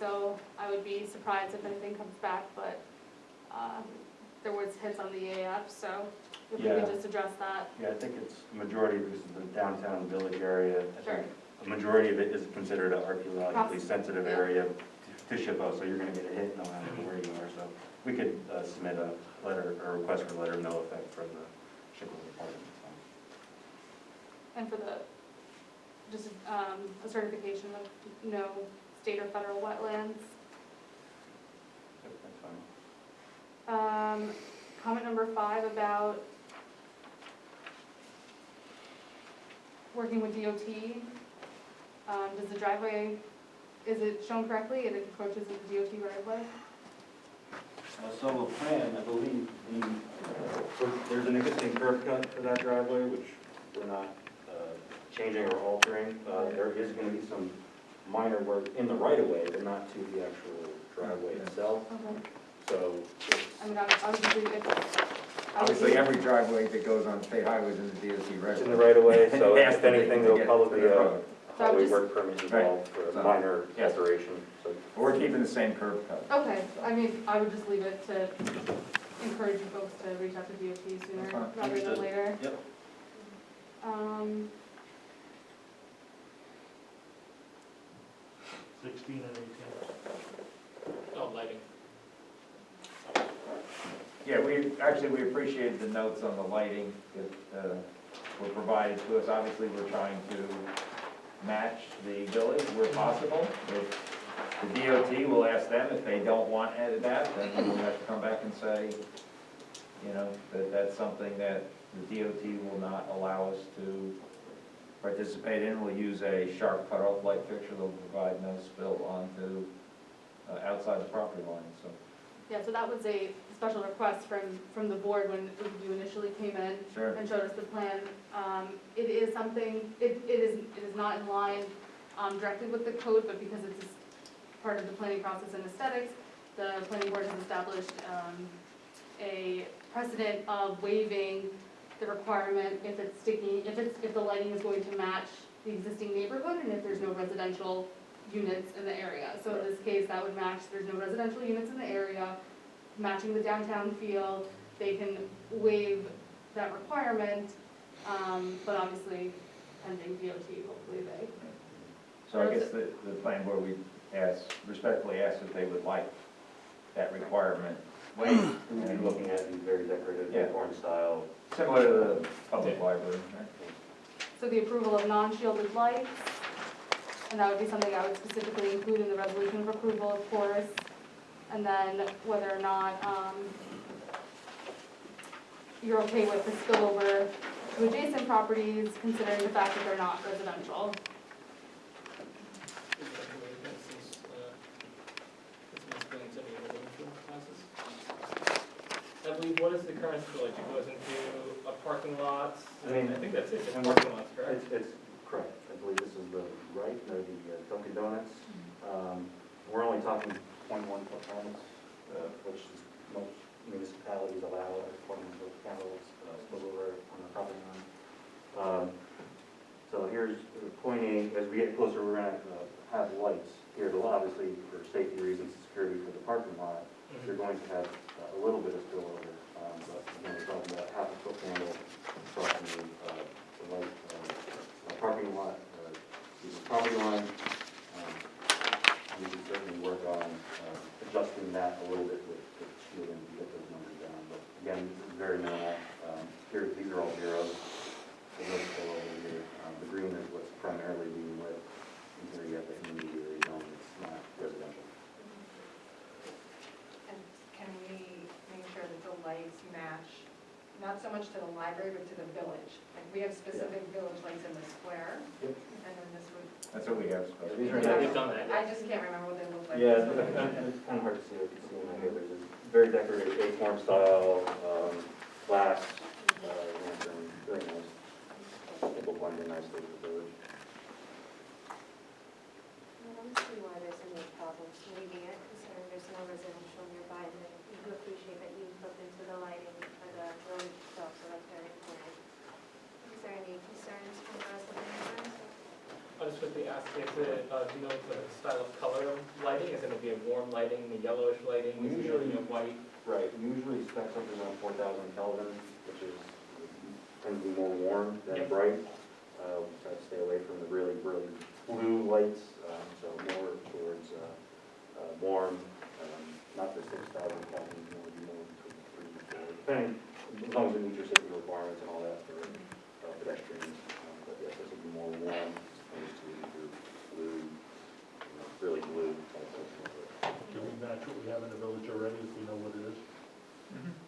so I would be surprised if anything comes back, but there was hits on the AF, so if we could just address that. Yeah, I think it's a majority of this is the downtown village area. I Sure. think a majority of it is considered an archaeologically sensitive area to SHPO, so you're gonna get a hit no matter where you are. So we could submit a letter, or request for a letter of no effect from the SHPO department. So. And for the, just a certification of no state or federal wetlands. Yep, that's fine. Comment number 5 about working with DOT. Does the driveway, is it shown correctly? It approaches the DOT right of way? So the plan, I believe, there's an existing curb cut for that driveway, which we're not changing or altering. There is going to be some minor work in the right-of-way, but not to the actual driveway itself. Okay. So I mean, I was just thinking, Obviously, every driveway that goes on state highways in the DOT right. it's in the right-of-way, so It has if to be anything, to there'll get probably to be the a road. highway work permit involved for a So, minor yes. alteration. So We're keeping the same curb cut. okay, I mean, I would just leave it to encourage you folks to reach out to DOT That's sooner fine. rather than Understood. later. Yep. 16 and 18. Oh, lighting. Yeah, we appreciate the notes on the lighting that were provided to us. Obviously, we're trying to match the village where possible. If the DOT, will ask them if they don't want that, then we'll have to come back and say, you know, that that's something that the DOT will not allow us to participate in. We'll use a sharp cutoff light fixture that will provide no spill onto outside the property line, so. Yeah, so that was a special request from the board when you initially came in Sure. and showed us the plan. It is something, it is not in line directly with the code, but because it's part of the planning process and aesthetics, the planning board has established a precedent of waiving the requirement if it's sticking, if the lighting is going to match the existing neighborhood and if there's no residential units in the area. So in this case, that would match, there's no residential units in the area, matching the downtown feel, they can waive that requirement, but obviously pending DOT, hopefully they. So I guess the planning board, we respectfully ask if they would like that requirement waived. we'd be looking at these very decorative Yeah. acorn style. Similar to the public library, right? So the approval of non-shielded lights, and that would be something I would specifically include in the resolution of approval, of course. And then whether or not you're okay with the spillover to adjacent properties, considering the fact that they're not residential. I believe, what is the current spillage? It goes into a parking lot? I mean, I think that's it, just and parking lots, correct? It's correct. I believe this is the right, or the Dunkin' Donuts. We're only talking 0.1 foot panels, which is most municipalities allow at 0.1 foot panels spillover on the property line. So here's pointing, as we get closer, we're gonna have lights here, obviously for safety reasons, security for the parking lot. You're going to have a little bit of spillover, but again, we're talking about half a foot panel crossing the light parking lot, the property line. We can certainly work on adjusting that a little bit with shielding to get those numbers down. But again, this is very minimal. Here, these are all zeros. The red spillover here. The green is what's primarily being lit. And here you have the intermediary zone. It's not residential. And can we make sure that the lights match, not so much to the library, but to the village? Like, we have specific village lights in the square, Yep. and then this would. That's what we have. These are Yeah, we've done that. I just can't remember what they look like. Yeah, and it's kind of hard to see what you see in here. There's a very decorative acorn style, glass, lantern, very nice. It will blend in nicely with the village. I don't see why there's any problems leaving it, considering there's no residential nearby, and then we do appreciate that you looked into the lighting for the village itself, so that's very important. Is there any concerns from the rest of the neighbors? I'll just quickly ask ask, is it, do you know the style of color of lighting? Is it gonna be a warm lighting, a yellowish lighting, is it gonna be a white? Right, we usually spec something around 4,000 Kelvin, which is, tends to be more warm than Yep. bright. We try to stay away from the really, really blue lights, so more towards warm, not the 6,000 Kelvin, more between 3 and 4, depending, as long as it meets your safety requirements and all that for pedestrians. But yes, this would be more warm, as opposed to either blue, really blue type of. Can we match what we have in the village already, if we know what it is?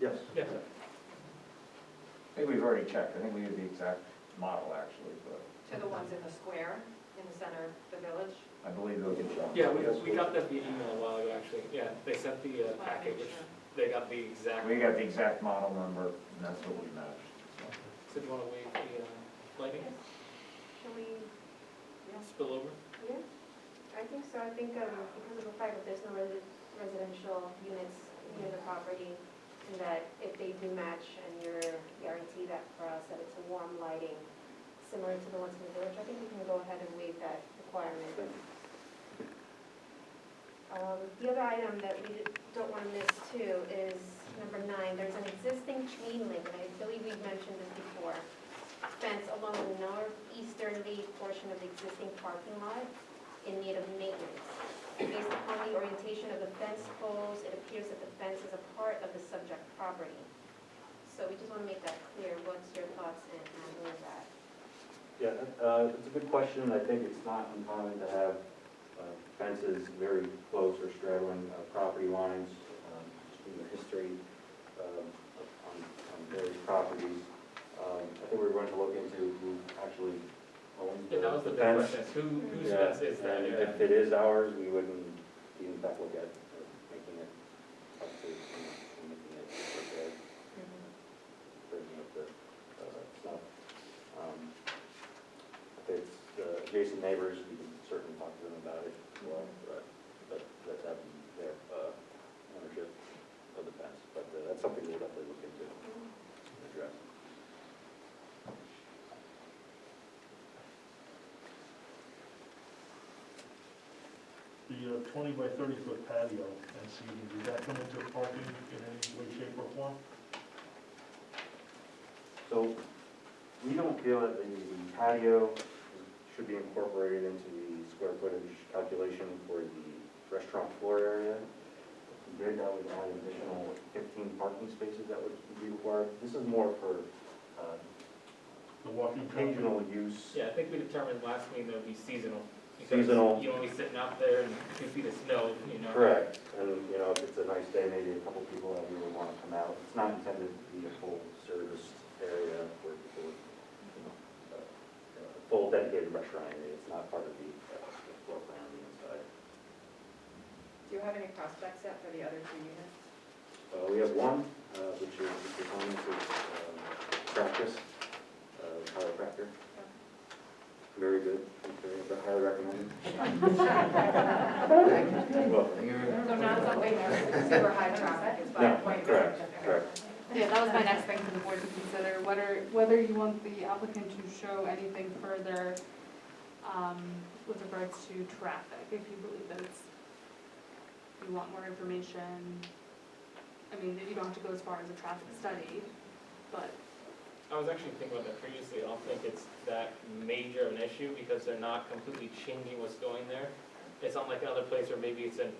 Yes. Yeah. I think we've already checked, I think we have the exact model actually, but To the ones in the square, in the center of the village. I believe they'll get shown. Yeah, we got that via email a while ago, actually, yeah, they sent the packet, which, they got the exact. We got the exact model number, and that's what we matched. So do you wanna waive the lighting, Shall we, spill over? yeah? I think so. I think because of the fact that there's no residential units near the property, and that if they do match and you're guaranteed that for us, that it's a warm lighting similar to the ones in the village, I think we can go ahead and waive that requirement. The other item that we don't want to miss too is number 9. There's an existing chain link, and I believe we've mentioned this before, fence along the northeasterly portion of the existing parking lot in need of maintenance. Based upon the orientation of the fence poles, it appears that the fence is a part of the subject property. So we just want to make that clear. What's your thoughts in handling that? Yeah, it's a good question. I think it's not uncommon to have fences very close or straddling property lines, just in the history on various properties. I think we're going to look into who actually owns Yeah, that was the the big fence. question, is whose Yeah, fence is that? and Yeah. if it is ours, we wouldn't even back look at making it up to, making it repaired, bringing up the stuff. If it's adjacent neighbors, we can certainly talk to them about it as well, but that would be their ownership of the fence. But that's something we'll definitely look into and address. The 20 by 30 foot patio and seating, does that come into parking in any way, shape, or form? So we don't feel that the patio should be incorporated into the square footage calculation for the restaurant floor area. If we did, that would add additional 15 parking spaces that would be required. This is more for The walking traffic? occasional use. Yeah, I think we determined last meeting that would be seasonal. because Seasonal. You won't be sitting out there in 2 feet of snow, you know? Correct, and, if it's a nice day, maybe a couple people out here would want to come out. It's not intended to be a full service area where people would, a full dedicated restaurant area. It's not part of the floor plan on the inside. Do you have any prospects yet for the other 2 units? We have one, which is Mr. Thomas' practice, chiropractor. Very good, very highly recommended. Well, So not something that's super high traffic, it's by No, appointment. correct. Yeah, that was my next thing for the board to consider, whether you want the applicant to show anything further with regards to traffic, if you believe that you want more information. I mean, you don't have to go as far as a traffic study, but I was actually thinking about that previously, I don't think it's that major of an issue because they're not completely changing what's going there. It's not like another place where maybe it's a,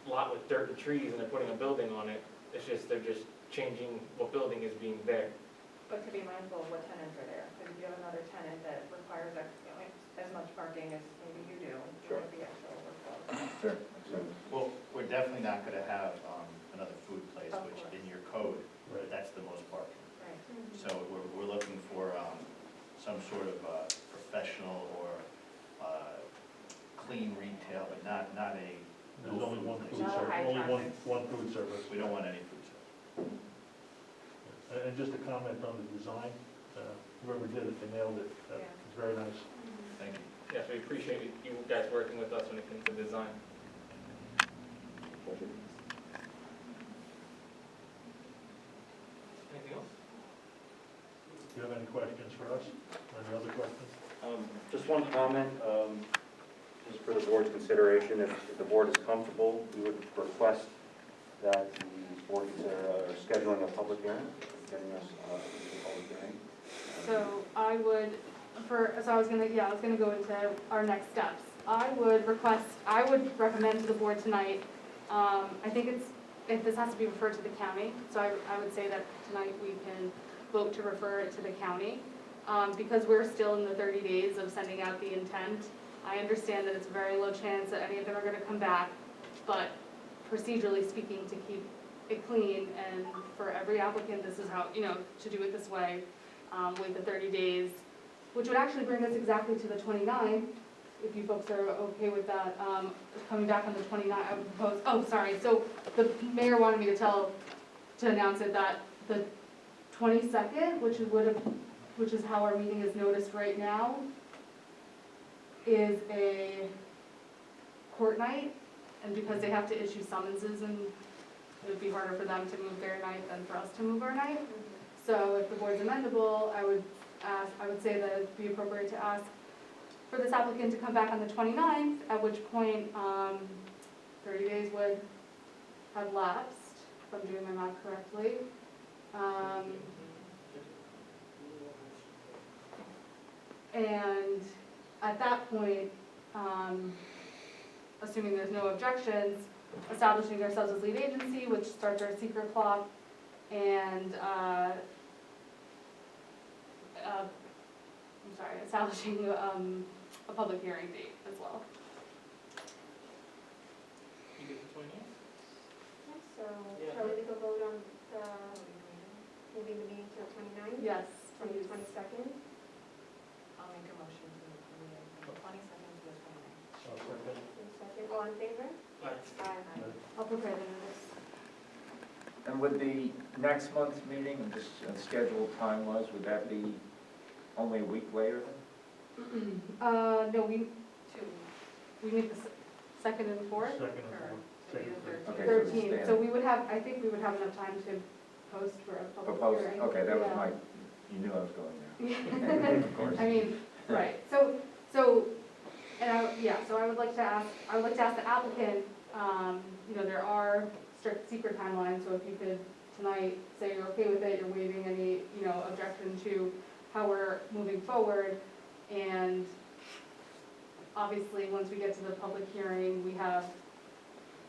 lot with dirt and trees and they're putting a building on it. It's just, they're just changing what building is being there. But to be mindful of what tenants are there, because if you have another tenant that requires as much parking as maybe you do, Sure. there would be extra overflow. Sure. Well, we're definitely not gonna have another food place, Of which course. in your code, Right. that's the most parking. Right. So we're looking for some sort of professional or clean retail, but not a. There's only one food Not a service, high only one traffic. food service. We don't want any food service. And just a comment on the design, whoever did it, they nailed it. Yeah. It's very nice. Thank you. Yes, we appreciate you guys working with us when it comes to design. Anything else? Do you have any questions for us? Or any other questions? Just one comment, just for the board's consideration, if the board is comfortable, we would request that the board consider scheduling a public hearing, getting us into a public hearing. So I would, so I was gonna go into our next steps. I would recommend to the board tonight, I think if this has to be referred to the county, so I would say that tonight we can vote to refer it to the county. Because we're still in the 30 days of sending out the intent, I understand that it's a very low chance that any of them are gonna come back, but procedurally speaking, to keep it clean, and for every applicant, this is how, to do it this way, with the 30 days, which would actually bring us exactly to the 29th, if you folks are okay with that, coming back on the 29th, I would propose, so the mayor wanted me to announce it, that the 22nd, which is how our meeting is noticed right now, is a court night, and because they have to issue summonses, and it would be harder for them to move their night than for us to move our night. So if the board's amendable, I would say that it'd be appropriate to ask for this applicant to come back on the 29th, at which point 30 days would have lapsed, if I'm doing my math correctly. And at that point, assuming there's no objections, establishing ourselves as lead agency, which starts our secret clock, and establishing a public hearing date as well. You get the 28th? So, Yeah. shall we take a vote on moving the meeting to the 29th? Yes, From the please. 22nd? I'll make a motion to the 22nd to the 29th. I'll second. 22nd, all in favor? Aye. I'll prepare the notice. And would the next month's meeting, and just scheduled time-wise, would that be only a week later then? No, we meet the second and fourth, Second and fourth. Same thing. Okay, so it's 13th, stand- so I think we would have enough time to post for a public Proposed, hearing. okay, that was Yeah. you knew I was going there. Of course. I mean, right, so I would like to ask the applicant, there are strict secret timelines, so if you could tonight say you're okay with it, you're waiving any, objection to how we're moving forward, and obviously, once we get to the public hearing, we have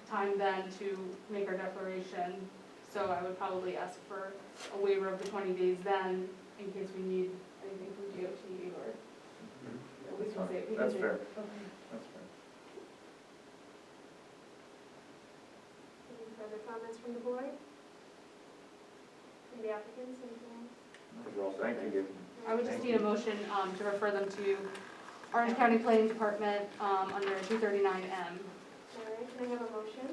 time then to make our declaration, so I would probably ask for a waiver of the 20 days then, in case we need anything from DOT or we That's can fine. say. That's fair. Okay. That's fair. Any further comments from the board? From the applicants, anything else? You're all set. Thank you. I would just Thank need a you. motion to refer them to Orange County Planning Department under 239M. All right, can I have a motion?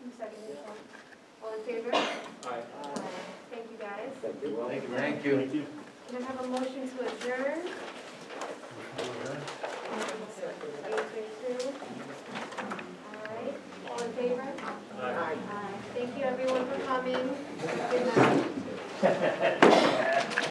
You second it, all in favor? Aye. Thank you, guys. Thank you. Thank you very Thank you. Can I have a motion to adjourn? All right, all in favor? Aye. Thank you, everyone, for coming.